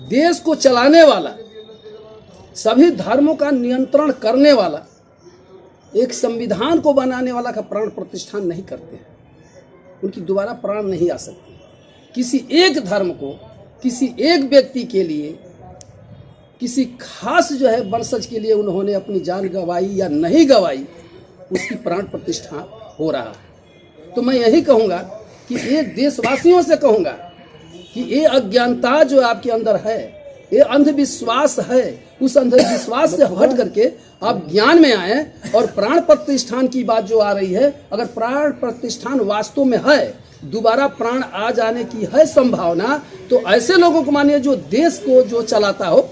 देश को चलाने वाला, सभी धर्मों का नियंत्रण करने वाला, एक संविधान को बनाने वाला का प्राण प्रतिष्ठान नहीं करते हैं, उनकी दोबारा प्राण नहीं आ सकती। किसी एक धर्म को, किसी एक व्यक्ति के लिए, किसी खास जो है वंशज के लिए उन्होंने अपनी जान गंवाई या नहीं गंवाई, उसकी प्राण प्रतिष्ठा हो रहा है। तो मैं यही कहूँगा कि ये देशवासियों से कहूँगा कि ये अज्ञानता जो आपके अंदर है, ये अंधविश्वास है, उस अंधविश्वास से हट करके आप ज्ञान में आए। और प्राण प्रतिष्ठान की बात जो आ रही है, अगर प्राण प्रतिष्ठान वास्तव में है, दोबारा प्राण आ जाने की है संभावना, तो ऐसे लोगों को मानिए जो देश को जो चलाता हो,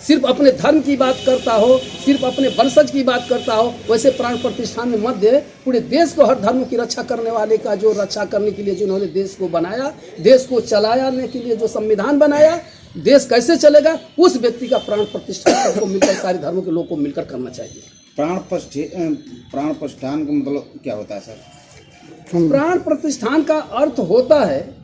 सिर्फ अपने धर्म की बात करता हो, सिर्फ अपने वंशज की बात करता हो, वैसे प्राण प्रतिष्ठान में मत दे। पूरे देश को, हर धर्म की रक्षा करने वाले का जो रक्षा करने के लिए जिन्होंने देश को बनाया, देश को चलाने के लिए जो संविधान बनाया, देश कैसे चलेगा, उस व्यक्ति का प्राण प्रतिष्ठान सबको मिलकर, सारे धर्मों के लोगों को मिलकर करना चाहिए। प्राण प्रतिष्ठान का मतलब क्या होता है सर? प्राण प्रतिष्ठान का अर्थ होता है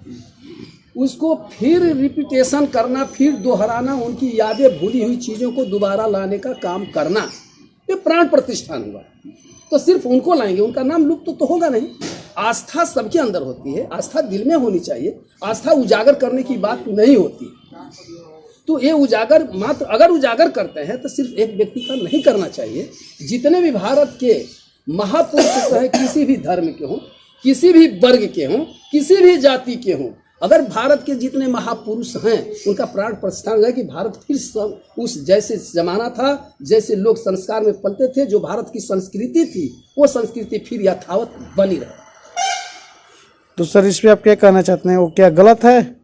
उसको फिर रिपीटेशन करना, फिर दोहराना, उनकी यादें, भूली हुई चीज़ों को दोबारा लाने का काम करना, ये प्राण प्रतिष्ठान हुआ। तो सिर्फ उनको लाएंगे, उनका नाम लुप्त तो होगा नहीं। आस्था सबके अंदर होती है, आस्था दिल में होनी चाहिए, आस्था उजागर करने की बात नहीं होती। तो ये उजागर मात्र अगर उजागर करते हैं तो सिर्फ एक व्यक्ति का नहीं करना चाहिए। जितने भी भारत के महापुरुष हैं, किसी भी धर्म के हों, किसी भी वर्ग के हों, किसी भी जाति के हों, अगर भारत के जितने महापुरुष हैं उनका प्राण प्रतिष्ठान है कि भारत फिर सब उस जैसे जमाना था, जैसे लोग संस्कार में पलते थे, जो भारत की संस्कृति थी, वो संस्कृति फिर यथावत बनी रहे। तो सर इस पे आप क्या कहना चाहते हैं, वो क्या गलत है?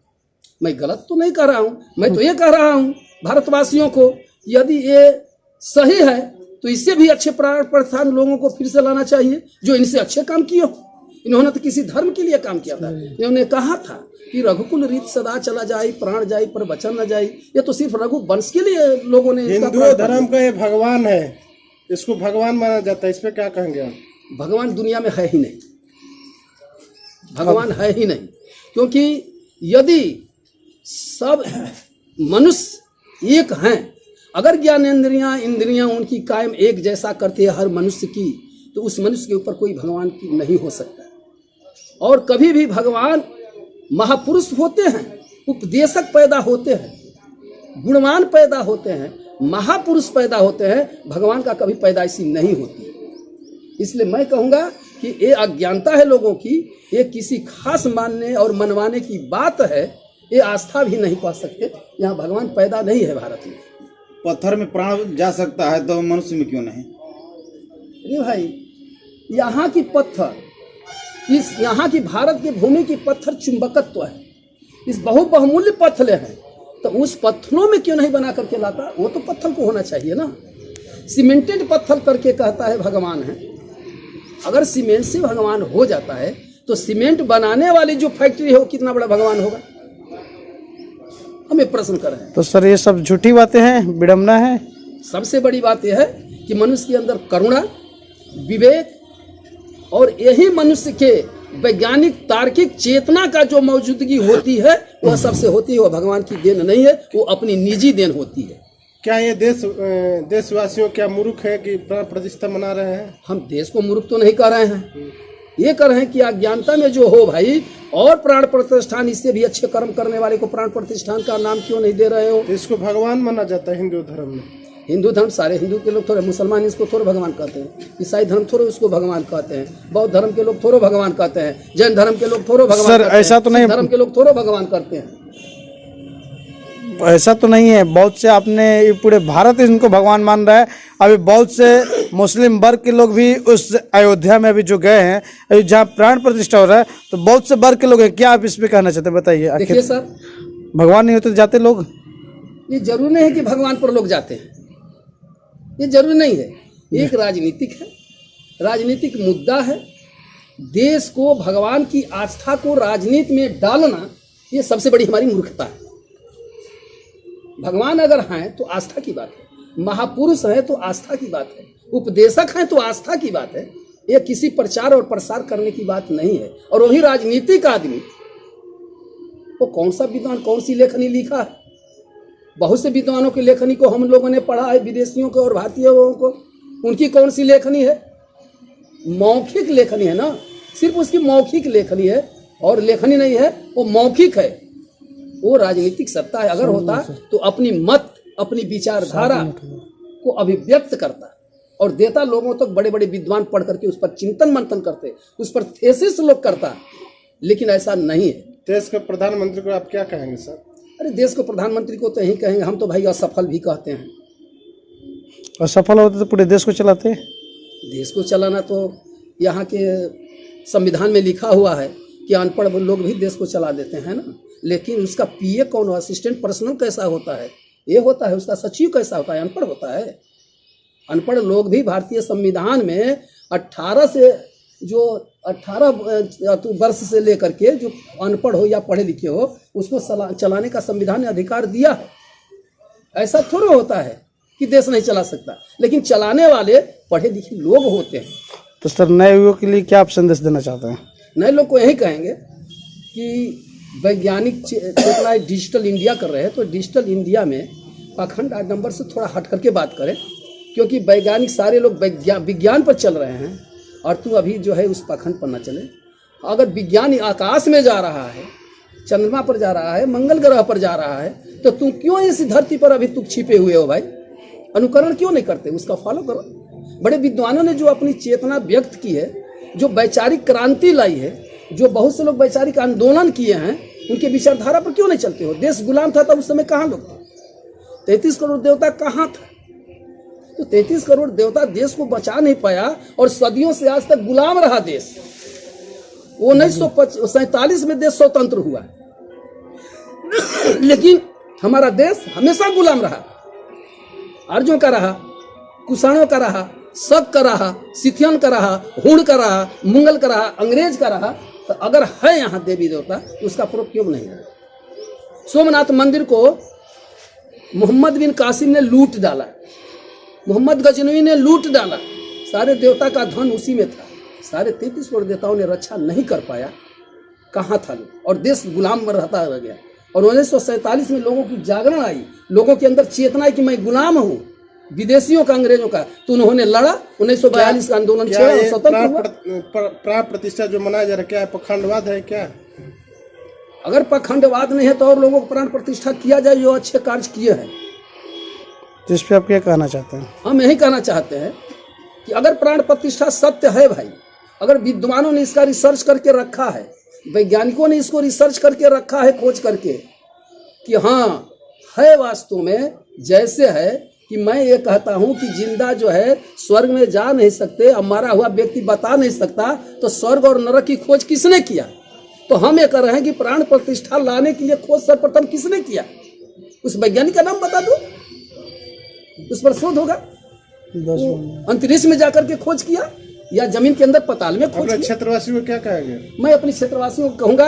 मैं गलत तो नहीं कह रहा हूँ, मैं तो ये कह रहा हूँ भारतवासियों को, यदि ये सही है तो इससे भी अच्छे प्राण प्रतिष्ठान लोगों को फिर से लाना चाहिए, जो इनसे अच्छे काम किए हो। इन्होंने तो किसी धर्म के लिए काम किया था। इन्होंने कहा था कि रघुकुल रीत सदा चला जाए, प्राण जाए पर वचन न जाए। ये तो सिर्फ रघु वंश के लिए लोगों ने। हिंदू धर्म का ये भगवान है, इसको भगवान माना जाता है, इस पे क्या कहेंगे आप? भगवान दुनिया में है ही नहीं, भगवान है ही नहीं, क्योंकि यदि सब मनुष्य एक हैं, अगर ज्ञानेंद्रियां, इंद्रियां उनकी कायम एक जैसा करती है हर मनुष्य की, तो उस मनुष्य के ऊपर कोई भगवान की नहीं हो सकता। और कभी भी भगवान महापुरुष होते हैं, उपदेशक पैदा होते हैं, गुणवान पैदा होते हैं, महापुरुष पैदा होते हैं, भगवान का कभी पैदाइशी नहीं होती। इसलिए मैं कहूँगा कि ये अज्ञानता है लोगों की, ये किसी खास मानने और मनवाने की बात है, ये आस्था भी नहीं कह सकते। यहाँ भगवान पैदा नहीं है भारत में। पत्थर में प्राण जा सकता है तो मनुष्य में क्यों नहीं? अरे भाई, यहाँ की पत्थर, इस यहाँ की भारत की भूमि की पत्थर चुंबकत्व है, इस बहुमूल्य पत्थर हैं, तो उस पत्थरों में क्यों नहीं बना करके लाता? वो तो पत्थर को होना चाहिए ना। सीमेंटेड पत्थर करके कहता है भगवान है। अगर सीमेंट से भगवान हो जाता है तो सीमेंट बनाने वाली जो फैक्ट्री है वो कितना बड़ा भगवान होगा? हमें प्रश्न कर रहे हैं। तो सर ये सब झूठी बातें हैं, विडंबना है। सबसे बड़ी बात यह है कि मनुष्य के अंदर करुणा, विवेक और यही मनुष्य के वैज्ञानिक तार्किक चेतना का जो मौजूदगी होती है, वह सबसे होती है। वह भगवान की देन नहीं है, वो अपनी निजी देन होती है। क्या ये देशवासियों क्या मूर्ख है कि प्राण प्रतिष्ठा मना रहे हैं? हम देश को मूर्ख तो नहीं कह रहे हैं, ये कह रहे हैं कि अज्ञानता में जो हो भाई, और प्राण प्रतिष्ठान, इससे भी अच्छे कर्म करने वाले को प्राण प्रतिष्ठान का नाम क्यों नहीं दे रहे हो? तो इसको भगवान माना जाता है हिंदू धर्म में। हिंदू धर्म, सारे हिंदू के लोग थोड़े, मुसलमान इसको थोड़े भगवान कहते हैं, ईसाई धर्म थोड़े उसको भगवान कहते हैं, बौद्ध धर्म के लोग थोड़े भगवान कहते हैं, जैन धर्म के लोग थोड़े भगवान सर ऐसा तो नहीं, धर्म के लोग थोड़े भगवान करते हैं। ऐसा तो नहीं है। बहुत से आपने पूरे भारत इनको भगवान मान रहा है। अभी बहुत से मुस्लिम वर्ग के लोग भी उस अयोध्या में अभी जो गए हैं, अभी जहाँ प्राण प्रतिष्ठा हो रहा है, तो बहुत से वर्ग के लोग हैं। क्या आप इस पे कहना चाहते हैं, बताइए। देखिए सर, भगवान नहीं होते तो जाते लोग? ये जरूरी नहीं है कि भगवान पर लोग जाते हैं, ये जरूरी नहीं है। एक राजनीतिक है, राजनीतिक मुद्दा है। देश को, भगवान की आस्था को राजनीति में डालना, ये सबसे बड़ी हमारी मूर्खता है। भगवान अगर हैं तो आस्था की बात है, महापुरुष हैं तो आस्था की बात है, उपदेशक हैं तो आस्था की बात है। ये किसी प्रचार और प्रसार करने की बात नहीं है। और वही राजनीतिक आदमी वो कौन सा विद्वान कौन सी लेखनी लिखा है? बहुत से विद्वानों की लेखनी को हम लोगों ने पढ़ा है, विदेशियों को और भारतीयों को। उनकी कौन सी लेखनी है? मौखिक लेखनी है ना, सिर्फ उसकी मौखिक लेखनी है और लेखनी नहीं है, वो मौखिक है। वो राजनीतिक सत्ता है। अगर होता तो अपनी मत, अपनी विचारधारा को अभिव्यक्त करता और देता लोगों तक। बड़े बड़े विद्वान पढ़ करके उस पर चिंतन मंथन करते, उस पर थेसिस लोग करता, लेकिन ऐसा नहीं है। देश के प्रधानमंत्री को आप क्या कहेंगे सर? अरे देश को प्रधानमंत्री को तो यही कहेंगे, हम तो भाई असफल भी कहते हैं। और सफल होते तो पूरे देश को चलाते। देश को चलाना तो यहाँ के संविधान में लिखा हुआ है कि अनपढ़ लोग भी देश को चला देते हैं ना। लेकिन उसका पीए कौन हो, असिस्टेंट पर्सनल कैसा होता है, ये होता है। उसका सचिव कैसा होता है, अनपढ़ होता है। अनपढ़ लोग भी भारतीय संविधान में 18 वर्ष से लेकर के जो अनपढ़ हो या पढ़े लिखे हो, उसको चलाने का संविधान ने अधिकार दिया है। ऐसा थोड़ा होता है कि देश नहीं चला सकता, लेकिन चलाने वाले पढ़े लिखे लोग होते हैं। तो सर नए युगों के लिए क्या आप संदेश देना चाहते हैं? नए लोग को यही कहेंगे कि वैज्ञानिक चेतना डिजिटल इंडिया कर रहे हैं, तो डिजिटल इंडिया में पाखंड आडंबर से थोड़ा हट करके बात करें, क्योंकि वैज्ञानिक सारे लोग विज्ञान पर चल रहे हैं और तू अभी जो है उस पाखंड पर न चले। अगर विज्ञान आकाश में जा रहा है, चंद्रमा पर जा रहा है, मंगल ग्रह पर जा रहा है, तो तू क्यों इस धरती पर अभी तू छिपे हुए हो भाई? अनुकरण क्यों नहीं करते? उसका फॉलो करो। बड़े विद्वानों ने जो अपनी चेतना व्यक्त की है, जो वैचारिक क्रांति लाई है, जो बहुत से लोग वैचारिक आंदोलन किए हैं, उनके विचारधारा पर क्यों नहीं चलते हो? देश गुलाम था तब उस समय कहाँ लोग थे? 33 करोड़ देवता कहाँ था? तो 33 करोड़ देवता देश को बचा नहीं पाया और सदियों से आज तक गुलाम रहा देश। 1947 में देश स्वतंत्र हुआ लेकिन हमारा देश हमेशा गुलाम रहा। आर्यों का रहा, कुषाणों का रहा, शक का रहा, सिथियन का रहा, हुण का रहा, मुगल का रहा, अंग्रेज का रहा। तो अगर है यहाँ देवी देवता तो उसका प्रूफ क्यों नहीं है? सोमनाथ मंदिर को मोहम्मद बिन कासिम ने लूट डाला, मोहम्मद गजनवी ने लूट डाला, सारे देवता का धन उसी में था। सारे 33 करोड़ देवताओं ने रक्षा नहीं कर पाया। कहाँ था लोग? और देश गुलाम में रहता रह गया। और 1947 में लोगों की जागरण आई, लोगों के अंदर चेतना है कि मैं गुलाम हूँ विदेशियों का, अंग्रेजों का। तो उन्होंने लड़ा, 1942 का आंदोलन छेड़ा और स्वतंत्र हुआ। प्राण प्रतिष्ठा जो मनाया जा रहा है, क्या पखंडवाद है क्या? अगर पखंडवाद नहीं है तो और लोगों को प्राण प्रतिष्ठा किया जाए जो अच्छे कार्य किए हैं। तो इस पे आप क्या कहना चाहते हैं? हम यही कहना चाहते हैं कि अगर प्राण प्रतिष्ठा सत्य है भाई, अगर विद्वानों ने इसका रिसर्च करके रखा है, वैज्ञानिकों ने इसको रिसर्च करके रखा है, खोज करके, कि हाँ है वास्तव में जैसे है कि मैं ये कहता हूँ कि जिंदा जो है स्वर्ग में जा नहीं सकते, अब मरा हुआ व्यक्ति बता नहीं सकता, तो स्वर्ग और नरक की खोज किसने किया? तो हम ये कर रहे हैं कि प्राण प्रतिष्ठा लाने के लिए खोज सर्वप्रथम किसने किया? उस वैज्ञानिक का नाम बता दो, उस पर शोध होगा। अंतरिक्ष में जाकर के खोज किया या जमीन के अंदर पताल में खोज किया? क्षेत्रवासियों को क्या कहेंगे? मैं अपने क्षेत्रवासियों को कहूंगा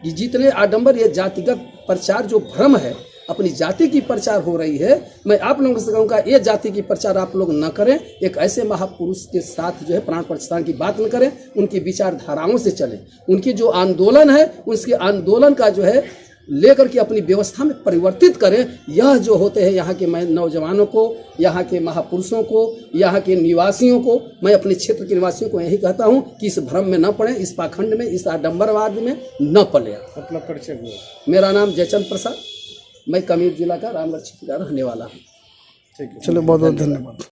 कि जितने आडंबर ये जातिगत प्रचार जो भ्रम है, अपनी जाति की प्रचार हो रही है, मैं आप लोगों से कहूँगा ये जाति की प्रचार आप लोग न करें। एक ऐसे महापुरुष के साथ जो है प्राण प्रतिष्ठा की बात न करें, उनकी विचारधाराओं से चलें। उनकी जो आंदोलन है उसके आंदोलन का जो है लेकर के अपनी व्यवस्था में परिवर्तित करें। यह जो होते हैं यहाँ के मैं नौजवानों को, यहाँ के महापुरुषों को, यहाँ के निवासियों को, मैं अपने क्षेत्र के निवासियों को यही कहता हूँ कि इस भ्रम में न पड़े, इस पाखंड में, इस आडंबरवाद में न पड़े। अपना परिचय हुआ? मेरा नाम जयचंद प्रसाद, मैं कमीर जिला का रामगढ़ क्षेत्र का रहने वाला हूँ। ठीक है, चलो बहुत बहुत धन्यवाद।